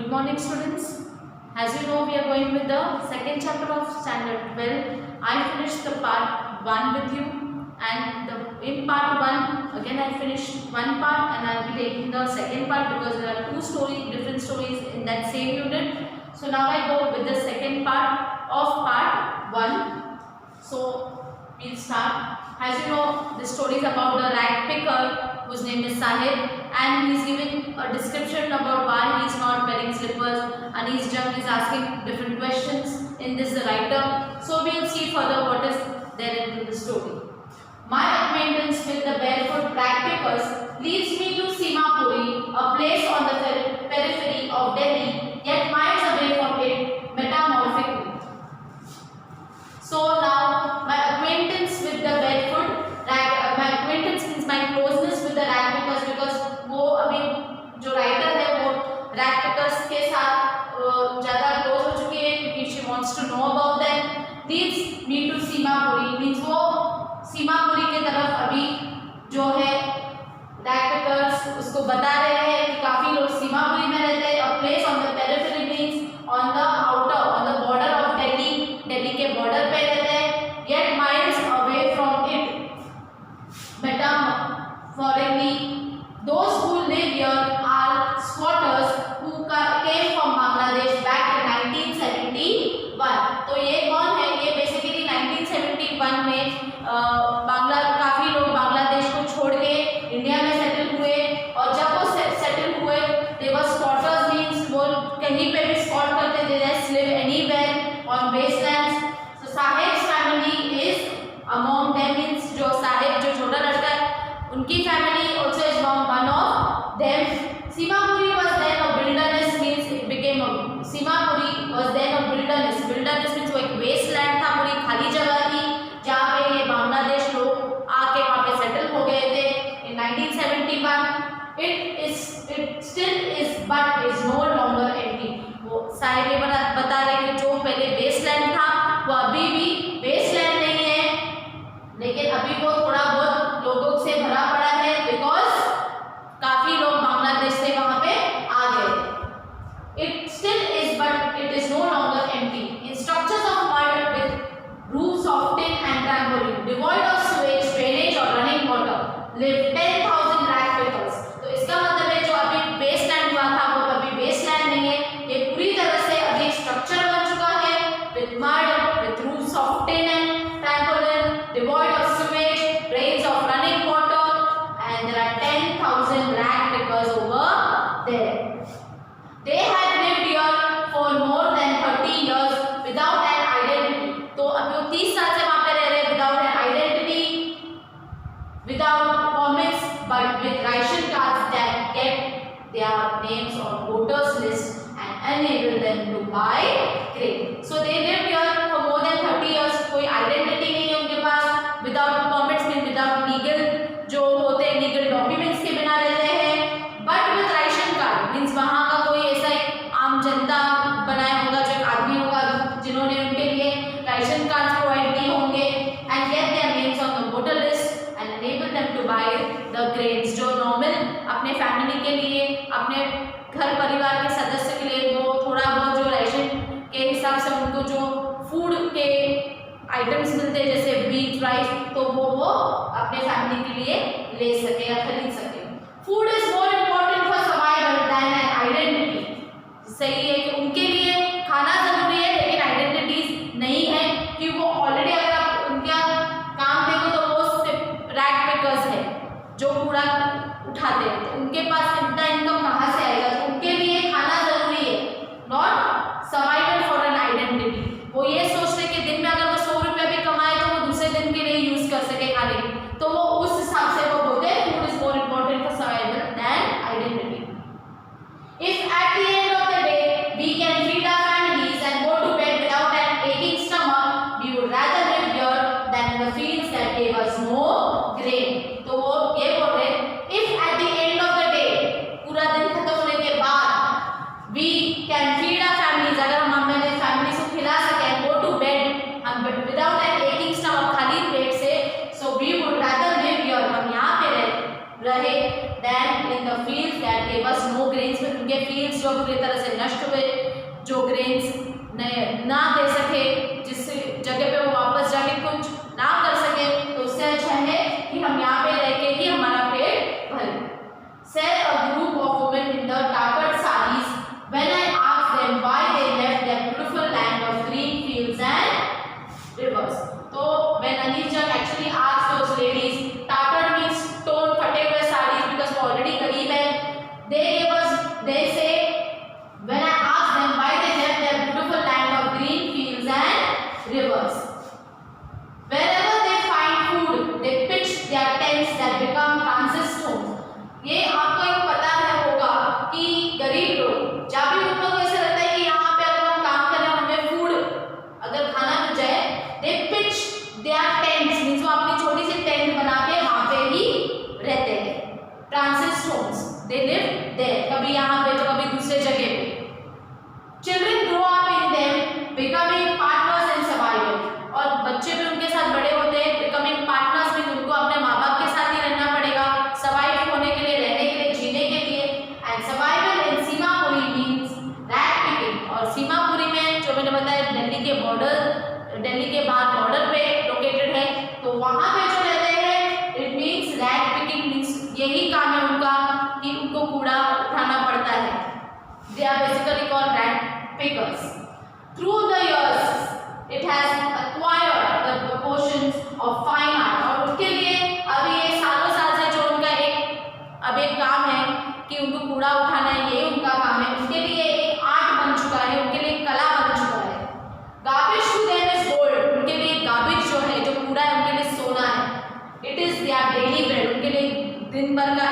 Good morning, students. As you know, we are going with the second chapter of standard 12. I finished the part 1 with you, and in part 1 again I finished one part, and I will be taking the second part because there are different stories in that same unit. So now I go with the second part of part 1. So we'll start. As you know, the story is about the rag picker whose name is Sahib, and he is giving a description about why he is not wearing slippers. Anees Jung is asking different questions in this, the writer. So we'll see further what is there into the story. My acquaintance with the barefoot rag pickers leads me to Simapuri, a place on the periphery of Delhi, yet miles away from it metamorphically. So now my acquaintance with the barefoot rag, my acquaintance means my closeness with the rag pickers, because वो अभी जो writer है वो rag pickers के साथ ज़्यादा close हो चुकी है क्योंकि she wants to know about them. Leads me to Simapuri means वो सीमापुरी के तरफ अभी जो है rag pickers उसको बता रहे हैं कि काफी लोग सीमापुरी में रहते हैं. A place on the periphery means on the outer, on the border of Delhi, Delhi के border पे रहते हैं. Yet miles away from it. Metaphorically, those who live here are squatters who came from Bangladesh back in 1971. तो ये कौन है? ये basically 1971 में काफी लोग बांग्लादेश को छोड़ के इंडिया में सेटल हुए, और जब वो सेटल हुए they were squatters means वो कहीं पे भी स्क्वाट करते थे, just live anywhere on wastelands. So Sahib's family is among them means जो साहिब जो छोटा लड़का है उनकी family also is one of them. Simapuri was then a wilderness means it became a Simapuri was then a wilderness. Wilderness means वो एक wasteland था, पूरी खाली जगह थी जहाँ पे ये बांग्लादेश लोग आके वहाँ पे सेटल हो गए थे in 1971. It still is but is no longer empty. वो साहिब ये बता रहे कि जो पहले wasteland था वो अभी भी wasteland नहीं है, लेकिन अभी वो थोड़ा बहुत लोगों से भरा पड़ा है because काफी लोग बांग्लादेश से वहाँ पे आ गए. It still is but it is no longer empty. In structures of mud with roofs of tin and trampoline, devoid of sewage, drainage or running water, live 10,000 rag pickers. तो इसका मतलब है जो अभी wasteland हुआ था वो अभी wasteland नहीं है, ये पूरी तरह से अभी structure बन चुका है with mud, with roofs of tin and trampoline, devoid of sewage, drains of running water, and there are 10,000 rag pickers over there. They had lived here for more than 30 years without an identity. तो अभी वो 30 साल से वहाँ पे रह रहे without an identity, without permits, but with ration cards that get their names on voters list and enable them to buy grain. So they lived here for more than 30 years. कोई identity नहीं है उनके पास, without permits means without legal जो होते हैं legal documents के बिना रहते हैं, but with ration card means वहाँ का कोई ऐसा एक आम जनता बनाया होगा जो एक आदमी होगा जिन्होंने उनके लिए ration cards provide किए होंगे and get their names on the voter list and enable them to buy the grains. जो normal अपने family के लिए, अपने घर परिवार के सदस्य के लिए वो थोड़ा बहुत जो राशन के हिसाब से उनको जो फूड के आइटम्स मिलते हैं जैसे व्हीट राइस, तो वो अपने फैमिली के लिए ले सके या खरीद सके. Food is more important for survival than an identity. सही है कि उनके लिए खाना जरूरी है लेकिन आइडेंटिटीज नहीं है, कि वो ऑलरेडी अगर आप उनका काम देखो तो वो सिर्फ रैग पिकर्स है जो कूड़ा उठाते हैं, तो उनके पास इतना इनकम कहाँ से आएगा? तो उनके लिए खाना जरूरी है, not survival for an identity. वो ये सोचते कि दिन में अगर वो 100 रुपये भी कमाए तो वो दूसरे दिन के लिए यूज कर सके खाने के, तो वो उस हिसाब से वो बोलते हैं food is more important for survival than identity. If at the end of the day we can नष्ट हुए, जो ग्रेन्स ना दे सके, जिस जगह पे वो वापस जाके कुछ ना कर सके, तो उससे अच्छा है कि हम यहाँ पे रह के ही हमारा पेट भरें। Said a group of women in the tattered sarees when I asked them why they left their beautiful land of green fields and rivers. तो when Anish Jung actually asked those ladies, tattered means torn, फटे हुए sarees because वो already गरीब है. They say when I asked them why they left their beautiful land of green fields and rivers. Wherever they find food, they pitch their tents that become transit stones. ये आपको एक पता है होगा कि गरीब लोग जब भी उन लोगों को ऐसा लगता है कि यहाँ पे अगर हम काम कर रहे हैं हमें फूड अगर खाना मिल जाए, they pitch their tents means वो अपनी छोटी सी टेंट बना के वहाँ पे ही रहते हैं. Transit stones, they live there, कभी यहाँ पे तो कभी दूसरे जगह पे. Children grow up in them, becoming partners in survival. और बच्चे भी उनके साथ बड़े होते हैं. becoming partners means उनको अपने माँ बाप के साथ ही रहना पड़ेगा, सर्वाइव होने के लिए, रहने के लिए, जीने के लिए. And survival in Seemapuri means rat picking. और सीमापुरी में जो मैंने बताया दिल्ली के बाद बॉर्डर पे लोकेटेड है, तो वहाँ पे जो रहते हैं it means rat picking means यही काम है उनका कि उनको कूड़ा उठाना पड़ता है. They are basically called rat pickers. Through the years, it has acquired the proportions of fine art. और उनके लिए अभी ये सालों साल से जो उनका एक काम है कि उनको कूड़ा उठाना है, ये उनका काम है. उनके लिए एक आर्ट बन चुका है, उनके लिए एक कला बन चुका है. Garbage to them is gold. उनके लिए garbage जो है, जो कूड़ा है, उनके लिए सोना है. It is their daily bread. उनके लिए दिन भर का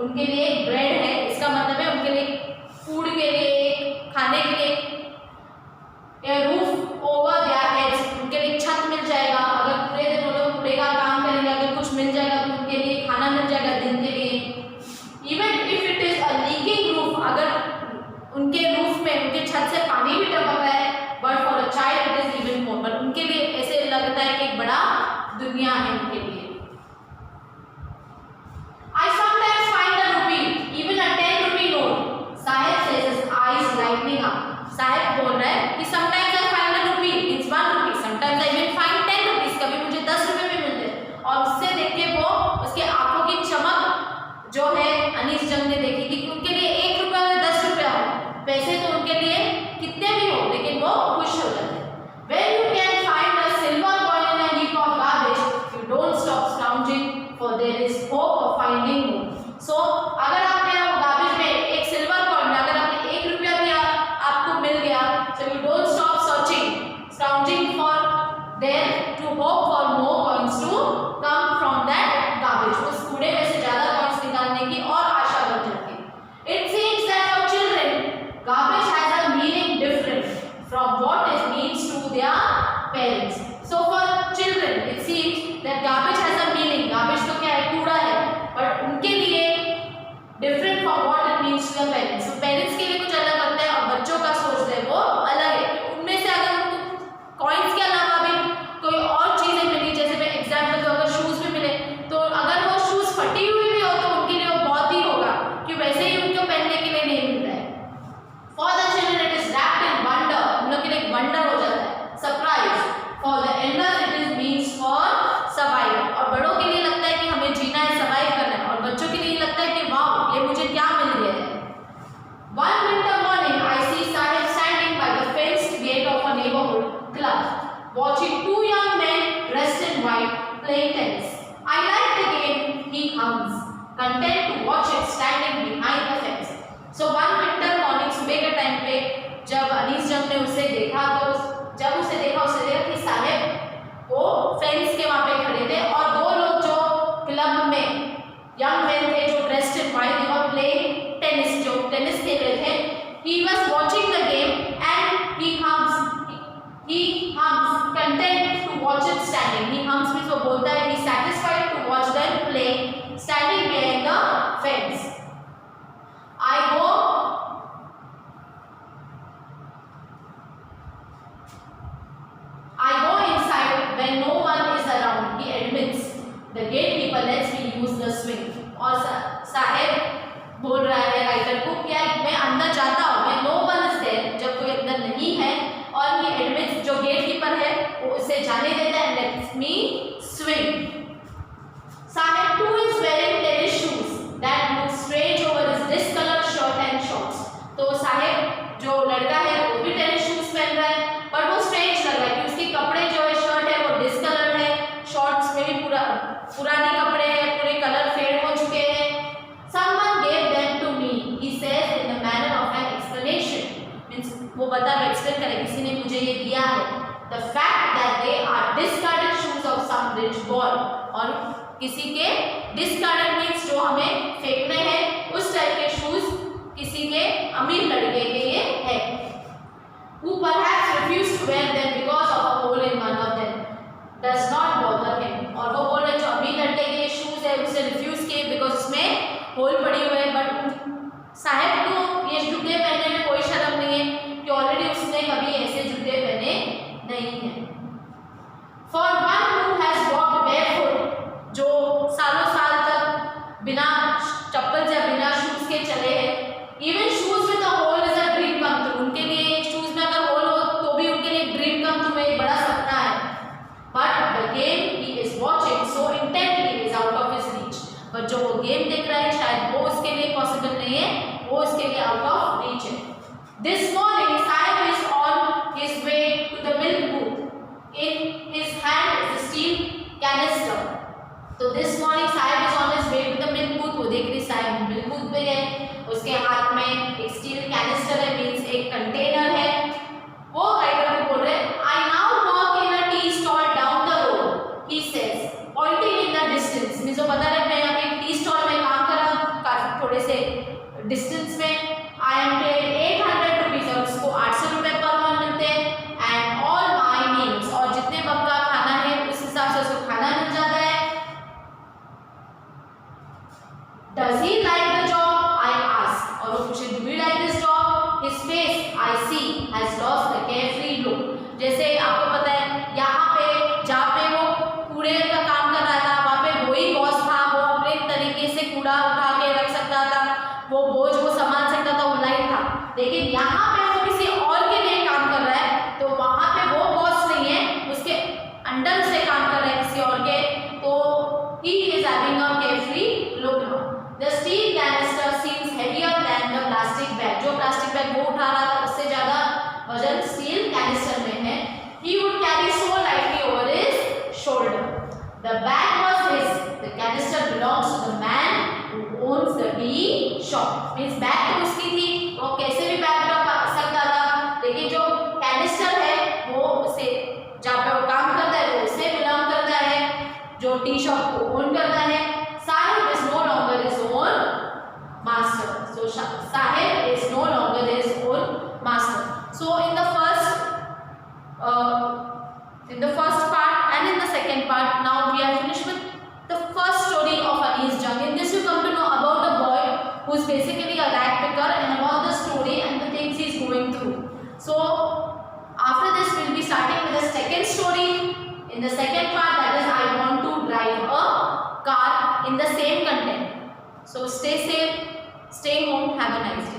उनके लिए एक ब्रेड है. इसका मतलब है उनके लिए फूड के लिए, खाने के लिए a roof over their heads. उनके लिए छत मिल जाएगा. अगर पूरे दिन वो लोग कूड़े का काम करेंगे, अगर कुछ मिल जाएगा तो उनके लिए खाना मिल जाएगा दिन के लिए. Even if it is a leaking roof, अगर उनके रूफ में, उनके छत से पानी भी टपक रहा है, but for a child it is even more. but उनके लिए ऐसे लगता है कि एक बड़ा दुनिया है उनके लिए. I sometimes find a rupee, even a 10 rupee note. Sahib says his eyes lightening up. Sahib बोल रहा है कि sometimes I find a rupee, it's 1 rupee. Sometimes I even find 10 rupees. कभी मुझे 10 रुपए भी मिलते हैं. और उससे देख के वो उसके आंखों की चमक जो है अनीश जंग ने देखी थी कि उनके लिए 1 रुपया और 10 रुपया हो, पैसे तो उनके लिए कितने भी हो, लेकिन वो खुश हो जाते हैं. When you can find a silver coin in a heap of garbage, you don't stop scrounging, for there is hope of finding more. So अगर आपने गार्बेज में एक सिल्वर कॉइन, अगर आपने 1 रुपया भी आपको मिल गया, so you don't stop searching, scrounging for there to hope for more coins to come from that garbage. उस कूड़े में से ज्यादा कॉइन्स निकालने की और आशा बन जाती है. It seems that for children, garbage has a meaning different from what it means to their parents. So for children, it seems that garbage has a meaning. Garbage तो क्या है, कूड़ा है, but उनके लिए different from what it means to the parents. So parents के लिए कुछ अलग लगता है और बच्चों का सोच है वो अलग है. उनमें से अगर उनको कॉइन्स के अलावा भी कोई और चीजें मिली, जैसे मैं एग्जाम्पल दूं, अगर शूज भी मिले, तो अगर वो शूज फटी हुई भी हो तो उनके लिए वो बहुत ही होगा कि वैसे ही उनको पहनने के लिए नहीं मिलता है. For the children it is wrapped in wonder. उन लोग के लिए एक वंडर हो जाता है, surprise. For the elders it is means for survival. और बड़ों के लिए लगता है कि हमें जीना है, सर्वाइव करना है, और बच्चों के लिए लगता है कि वाह, ये मुझे क्या मिल गया है. One winter morning, I see Sahib standing by the fenced gate of a neighborhood club, watching 2 young men dressed in white playing tennis. I like the game, he hums, content to watch it standing behind the fence. So one winter morning, सुबह के time पे जब अनीश जंग ने उसे देखा, तो जब उसे देखा कि साहिब वो फेंस के वहाँ पे खड़े थे और 2 लोग जो क्लब में यंग मैन थे जो dressed in white, they were playing tennis, जो टेनिस खेल रहे थे. He was watching the game and he hums content to watch it standing. He hums means वो बोलता है, he satisfied to watch them playing standing behind the fence. I go inside when no one is around, he admits. The gatekeeper lets me use the swing. और साहिब बोल रहा है writer को, क्या मैं अंदर जाता हूँ, मैं नो वन बता रहे, एक्सप्लेन करें, किसी ने मुझे ये दिया है। The fact that they are discarded shoes of some rich boy, और किसी के डिस्कार्डेड मीन्स जो हमें फेंकने हैं, उस टाइप के शूज किसी के अमीर लड़के के ये है। Who perhaps refused to wear them because of a hole in one of them does not bother him, और वो बोल रहे जो अमीर लड़के के शूज है उसे रिफ्यूज किए बिकॉज उसमें होल पड़ी हुई है, बट साहब को ये जूते पहनने में कोई शर्म नहीं है कि ऑलरेडी उसने कभी ऐसे जूते पहने नहीं है। For one who has walked barefoot, जो सालों साल तक बिना चप्पल या बिना शूज के चले हैं, even shoes with a hole is a dream come true, उनके लिए शूज में अगर होल हो तो भी उनके लिए ड्रीम कम ट्रू, एक बड़ा सपना है। But the game he is watching so intently is out of his reach, but जो वो गेम देख रहा है शायद वो उसके लिए पॉसिबल नहीं है, वो उसके लिए आउट ऑफ रीच है। This morning Saheb is on his way to the milk booth, in his hand is a steel canister। तो this morning Sahib is on his way to the milk booth, वो देख रही साहिब मिल्क बूथ पे गए, उसके हाथ में एक स्टील कैनिस्टर है, मींस एक कंटेनर है। वो राइटर को बोल रहे I now work in a tea stall down the road, he says, pointing in the distance, means वो बता रहे मैं यहाँ पे एक टी स्टॉल में काम कर रहा हूँ काफी थोड़े से डिस्टेंस में। I am paid 800 rupees, और उसको 800 रुपए पर मंथ मिलते हैं, and all my meals, और जितने वक्त का खाना है उस हिसाब से उसको खाना मिल जाता है। Does he like the job? I ask, और वो पूछे Do you like this job? His face I see has lost the carefree look। जैसे आपको पता है यहाँ पे जहाँ पे वो कूड़े का काम कर रहा था वहाँ पे वही बॉस था, वो अपने तरीके से कूड़ा उठा के रख सकता था, वो बोझ वो संभाल सकता था, वो लाइट था। लेकिन यहाँ पे वो किसी और के लिए काम कर रहा है, तो वहाँ पे वो बॉस नहीं है, उसके अंडर से काम कर रहा है किसी और के, तो he is having a carefree look now। The steel canister seems heavier than the plastic bag, जो प्लास्टिक बैग वो उठा रहा था उससे ज्यादा वजन स्टील कैनिस्टर में है। He would carry so lightly over his shoulder। The bag was his, the canister belongs to the man who owns the tea shop। Means bag तो उसकी थी, वो कैसे भी बैग उठा सकता था, लेकिन जो कैनिस्टर है वो उसे जहाँ पे वो काम करता है वो उसे बिलोंग करता है, जो टी शॉप को ओन करता है। Saheb is no longer his own master, so Saheb is no longer his own master. So in the first part and in the second part, now we are finished with the first story of Anees Jung. In this you come to know about the boy who is basically a rag picker and about the story and the things he is going through. So after this we will be starting with the second story. In the second part, that is I want to drive a car in the same content. So stay safe, stay home, have a nice day.